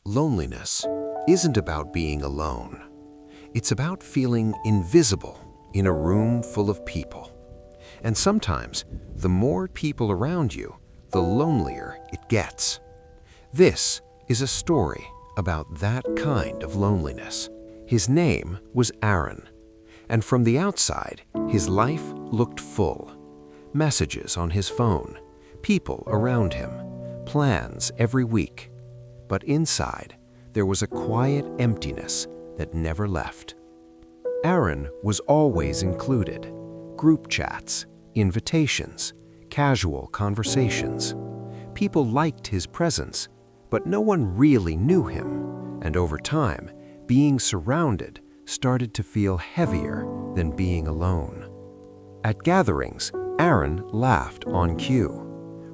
Loneliness isn't about being alone. It's about feeling invisible in a room full of people. And sometimes, the more people around you, the lonelier it gets. This is a story about that kind of loneliness. His name was Aaron, and from the outside, his life looked full. Messages on his phone, people around him, plans every week. But inside, there was a quiet emptiness that never left. Aaron was always included. Group chats, invitations, casual conversations. People liked his presence, but no one really knew him. And over time, being surrounded started to feel heavier than being alone. At gatherings, Aaron laughed on cue,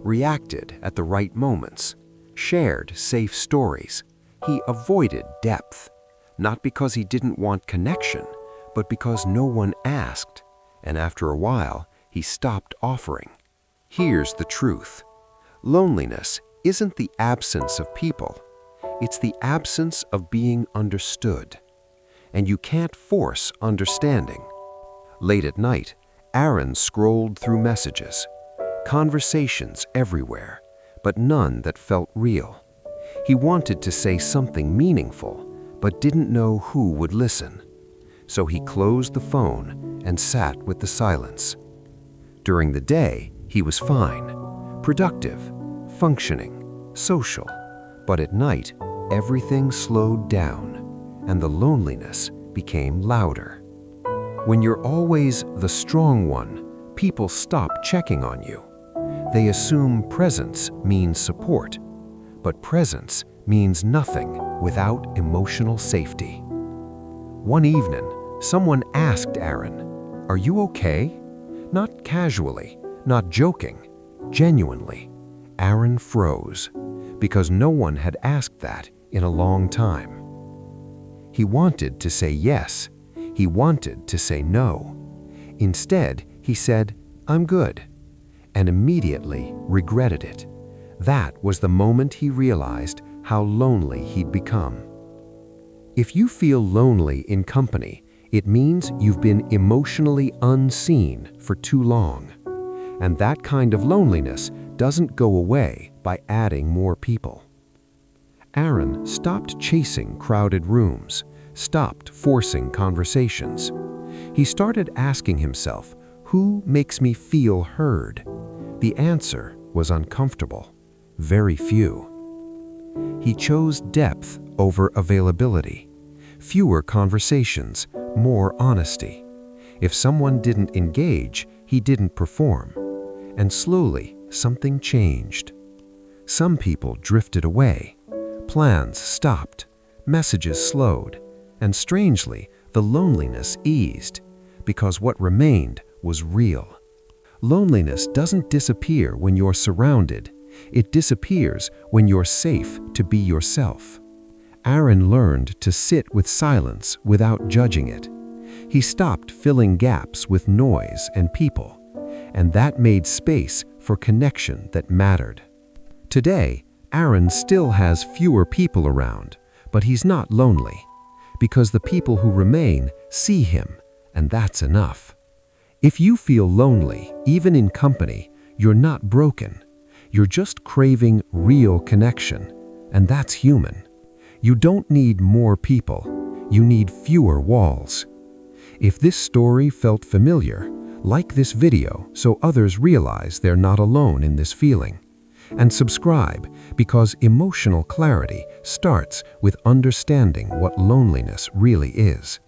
reacted at the right moments, shared safe stories. He avoided depth, not because he didn't want connection, but because no one asked, and after a while, he stopped offering. Here's the truth. Loneliness isn't the absence of people. It's the absence of being understood. And you can't force understanding. Late at night, Aaron scrolled through messages, conversations everywhere, but none that felt real. He wanted to say something meaningful, but didn't know who would listen. So he closed the phone and sat with the silence. During the day, he was fine, productive, functioning, social. But at night, everything slowed down, and the loneliness became louder. When you're always the strong one, people stop checking on you. They assume presence means support, but presence means nothing without emotional safety. One evening, someone asked Aaron, "Are you okay?" Not casually, not joking, genuinely. Aaron froze, because no one had asked that in a long time. He wanted to say yes. He wanted to say no. Instead, he said, "I'm good," and immediately regretted it. That was the moment he realized how lonely he'd become. If you feel lonely in company, it means you've been emotionally unseen for too long. And that kind of loneliness doesn't go away by adding more people. Aaron stopped chasing crowded rooms, stopped forcing conversations. He started asking himself, who makes me feel heard? The answer was uncomfortable. Very few. He chose depth over availability. Fewer conversations, more honesty. If someone didn't engage, he didn't perform. And slowly, something changed. Some people drifted away. Plans stopped. Messages slowed. And strangely, the loneliness eased, because what remained was real. Loneliness doesn't disappear when you're surrounded. It disappears when you're safe to be yourself. Aaron learned to sit with silence without judging it. He stopped filling gaps with noise and people, and that made space for connection that mattered. Today, Aaron still has fewer people around, but he's not lonely, because the people who remain see him, and that's enough. If you feel lonely, even in company, you're not broken. You're just craving real connection, and that's human. You don't need more people. You need fewer walls. If this story felt familiar, like this video so others realize they're not alone in this feeling. And subscribe, because emotional clarity starts with understanding what loneliness really is.